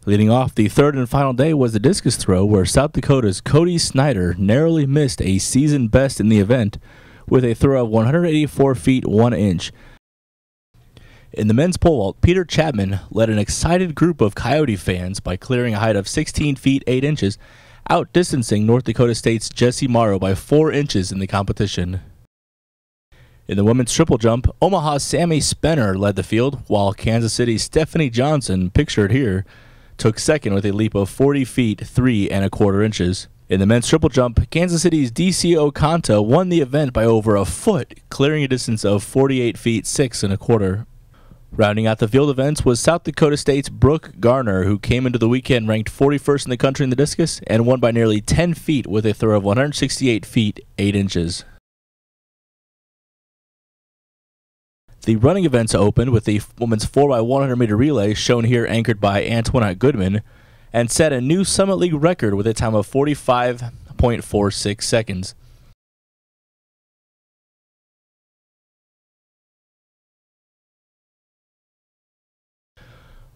Leading off the third and final day was the discus throw, where South Dakota's Cody Snyder narrowly missed a season best in the event with a throw of 184 feet 1 inch. In the men's pole vault, Peter Chapman led an excited group of Coyote fans by clearing a height of 16 feet 8 inches, outdistancing North Dakota State's Jesse Morrow by 4 inches in the competition. In the women's triple jump, Omaha's Sammy Spenner led the field, while Kansas City's Stephanie Johnson, pictured here, took second with a leap of 40 feet 3 1/4 inches. In the men's triple jump, Kansas City's DC Oconta won the event by over a foot, clearing a distance of 48 feet 6 1/4. Rounding out the field events was South Dakota State's Brooke Garner, who came into the weekend ranked 41st in the country in the discus and won by nearly 10 feet with a throw of 168 feet 8 inches. The running events opened with the women's 4x100 meter relay, shown here anchored by Antoinette Goodwin, and set a new Summit League record with a time of 45.46 seconds.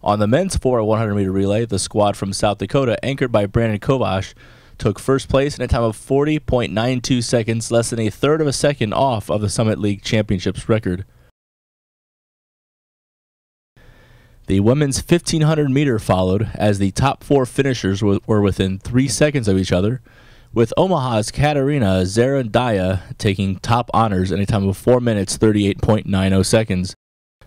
On the men's 4x100 meter relay, the squad from South Dakota, anchored by Brandon Kovash, took first place in a time of 40.92 seconds, less than a third of a second off of the Summit League Championships record. The women's 1500 meter followed, as the top 4 finishers were within 3 seconds of each other, with Omaha's Katarina Zarandaya taking top honors in a time of 4 minutes 38.90 seconds.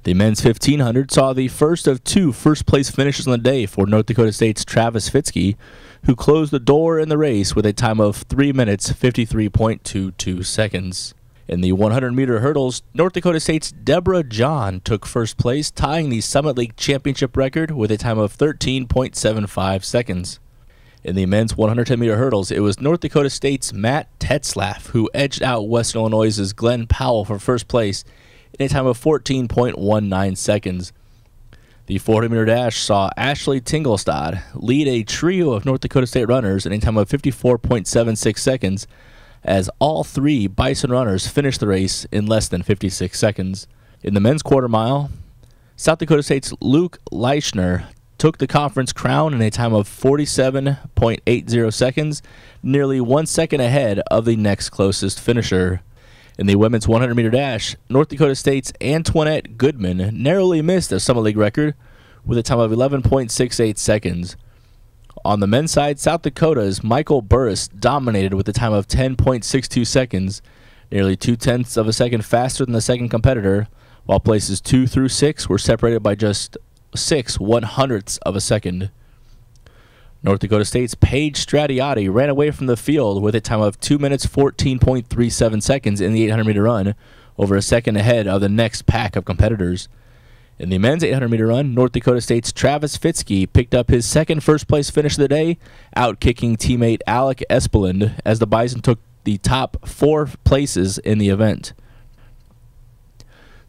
The men's 1500 saw the first of 2 first-place finishes on the day for North Dakota State's Travis Fitzke, who closed the door in the race with a time of 3 minutes 53.22 seconds. In the 100-meter hurdles, North Dakota State's Deborah John took first place, tying the Summit League Championship record with a time of 13.75 seconds. In the men's 110-meter hurdles, it was North Dakota State's Matt Tetzlaff who edged out Western Illinois' Glenn Powell for first place in a time of 14.19 seconds. The 400-meter dash saw Ashley Tingelstad lead a trio of North Dakota State runners in a time of 54.76 seconds, as all 3 Bison runners finished the race in less than 56 seconds. In the men's quarter mile, South Dakota State's Luke Leichner took the conference crown in a time of 47.80 seconds, nearly 1 second ahead of the next closest finisher. In the women's 100-meter dash, North Dakota State's Antoinette Goodwin narrowly missed a Summit League record with a time of 11.68 seconds. On the men's side, South Dakota's Michael Burris dominated with a time of 10.62 seconds, nearly 0.2 of a second faster than the second competitor, while places 2 through 6 were separated by just 0.06 of a second. North Dakota State's Paige Stradiotti ran away from the field with a time of 2 minutes 14.37 seconds in the 800-meter run, over a second ahead of the next pack of competitors. In the men's 800-meter run, North Dakota State's Travis Fitzke picked up his second first-place finish of the day, outkicking teammate Alec Espeland as the Bison took the top 4 places in the event.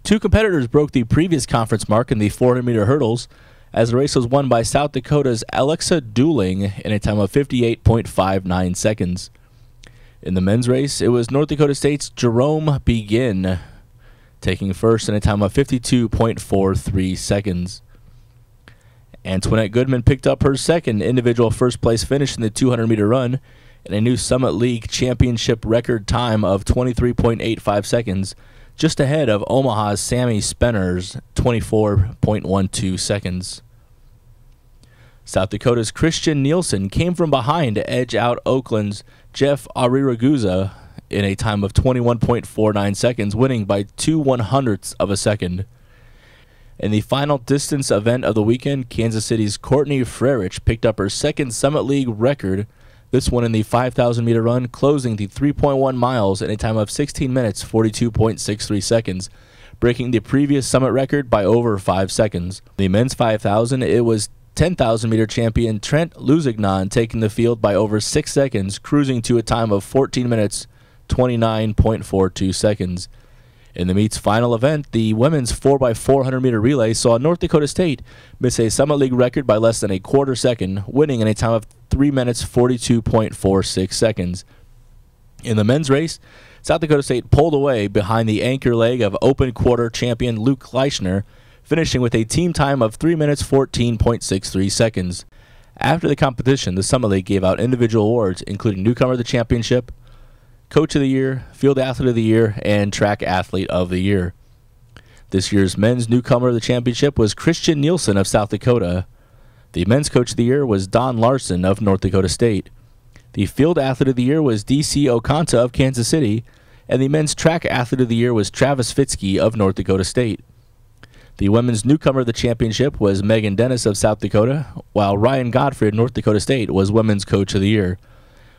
2 competitors broke the previous conference mark in the 400-meter hurdles, as the race was won by South Dakota's Alexa Dooling in a time of 58.59 seconds. In the men's race, it was North Dakota State's Jerome Begin taking first in a time of 52.43 seconds. Antoinette Goodwin picked up her second individual first-place finish in the 200-meter run in a new Summit League Championship record time of 23.85 seconds, just ahead of Omaha's Sammy Spenner's 24.12 seconds. South Dakota's Christian Nielsen came from behind to edge out Oakland's Jeff Ariraguza in a time of 21.49 seconds, winning by 0.02 of a second. In the final distance event of the weekend, Kansas City's Courtney Fresh picked up her second Summit League record, this one in the 5,000-meter run, closing the 3.1 miles in a time of 16 minutes 42.63 seconds, breaking the previous Summit record by over 5 seconds. The men's 5,000, it was 10,000-meter champion Trent Luzignan taking the field by over 6 seconds, cruising to a time of 14 minutes 29.42 seconds. In the meet's final event, the women's 4x400 meter relay saw North Dakota State miss a Summit League record by less than a quarter second, winning in a time of 3 minutes 42.46 seconds. In the men's race, South Dakota State pulled away behind the anchor leg of open quarter champion Luke Leichner, finishing with a team time of 3 minutes 14.63 seconds. After the competition, the Summit League gave out individual awards, including Newcomer of the Championship, Coach of the Year, Field Athlete of the Year, and Track Athlete of the Year. This year's men's Newcomer of the Championship was Christian Nielsen of South Dakota. The men's Coach of the Year was Don Larson of North Dakota State. The Field Athlete of the Year was D.C. Okanta of Kansas City, and the men's Track Athlete of the Year was Travis Fitzke of North Dakota State. The women's Newcomer of the Championship was Megan Dennis of South Dakota, while Ryan Godfrey of North Dakota State was Women's Coach of the Year.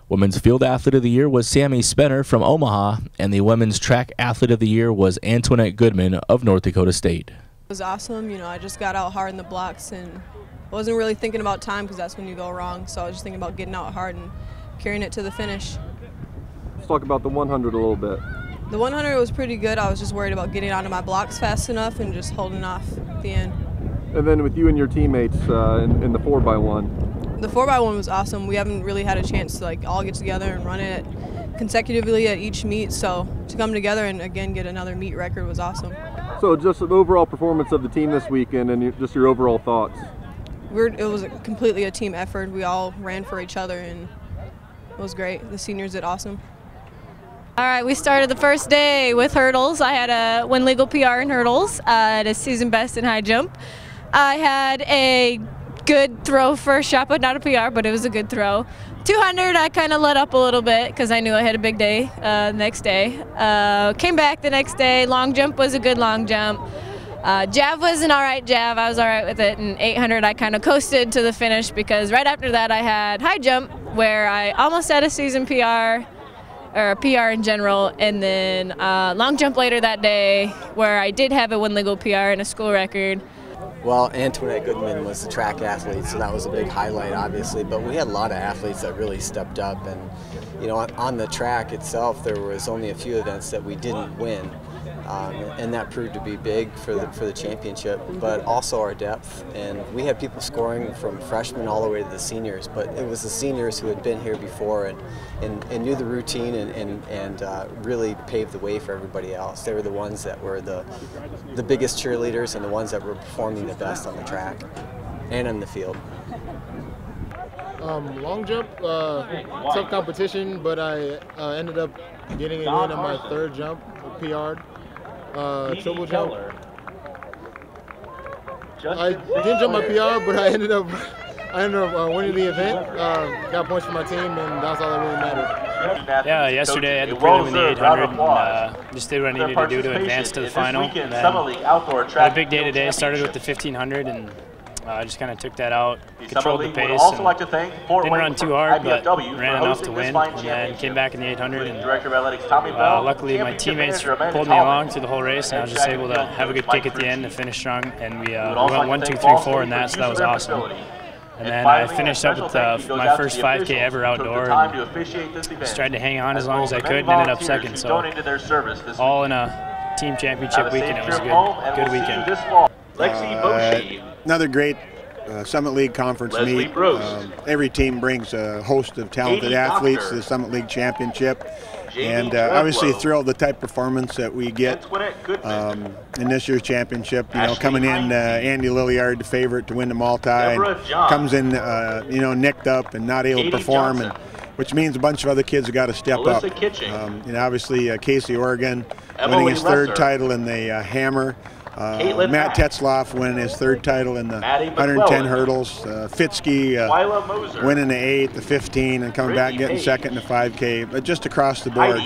Women's Field Athlete of the Year was Sammy Spenner from Omaha, and the Women's Track Athlete of the Year was Antoinette Goodwin of North Dakota State. It was awesome. I just got out hard in the blocks and wasn't really thinking about time because that's when you go wrong. So I was just thinking about getting out hard and carrying it to the finish. Let's talk about the 100 a little bit. The 100 was pretty good. I was just worried about getting onto my blocks fast enough and just holding off at the end. And then with you and your teammates in the 4x1. The 4x1 was awesome. We haven't really had a chance to all get together and run it consecutively at each meet. So to come together and again get another meet record was awesome. So just the overall performance of the team this weekend and just your overall thoughts. It was completely a team effort. We all ran for each other and it was great. The seniors did awesome. All right, we started the first day with hurdles. I had a win legal PR in hurdles, at a season best in high jump. I had a good throw first shot, but not a PR, but it was a good throw. 200, I kind of let up a little bit because I knew I had a big day next day. Came back the next day. Long jump was a good long jump. Jav was an all right jav. I was all right with it. And 800, I kind of coasted to the finish because right after that I had high jump where I almost had a season PR. Or a PR in general, and then long jump later that day where I did have a win legal PR and a school record. Well, Antoinette Goodwin was the track athlete, so that was a big highlight, obviously, but we had a lot of athletes that really stepped up, and on the track itself there was only a few events that we didn't win. And that proved to be big for the championship, but also our depth. And we had people scoring from freshmen all the way to the seniors, but it was the seniors who had been here before and knew the routine and really paved the way for everybody else. They were the ones that were the biggest cheerleaders and the ones that were performing the best on the track and in the field. Long jump, tough competition, but I ended up getting it in on my third jump, PR'd. Triple jump. I didn't jump my PR, but I ended up winning the event. Got points for my team, and that's all that really mattered. Yeah, yesterday I had the prelim in the 800 and just did what I needed to do to advance to the final. And then had a big day today. Started with the 1500 and just kind of took that out, controlled the pace, and didn't run too hard, but ran enough to win, and then came back in the 800, and luckily my teammates pulled me along through the whole race, and I was just able to have a good kick at the end and finish strong, and we went 1, 2, 3, 4 in that, so that was awesome. And then I finished up with my first 5K ever outdoor, and just tried to hang on as long as I could, and ended up second, so all in a team championship weekend. It was a good weekend. Another great Summit League conference meet. Every team brings a host of talented athletes to the Summit League Championship. And obviously thrilled the type of performance that we get in this year's championship. Coming in, Andy Lilliard, the favorite to win the multi, and comes in, nicked up and not able to perform, which means a bunch of other kids have got to step up. Obviously Casey Oregon winning his third title in the hammer. Matt Tetzloff winning his third title in the 110 hurdles. Fitzke winning the 8, the 15, and coming back getting second in the 5K. But just across the board,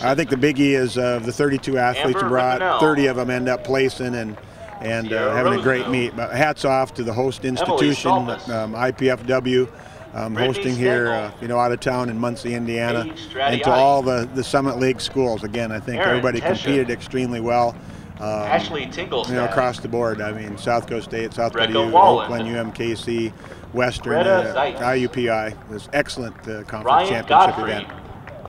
I think the biggie is of the 32 athletes we brought, 30 of them end up placing and having a great meet. But hats off to the host institution, IPFW. Hosting here, out of town in Muncie, Indiana, and to all the Summit League schools. Again, I think everybody competed extremely well. Across the board. I mean, South Coast State, South Dakota, Oakland, UMKC, Western, IUPI. It was excellent conference championship event.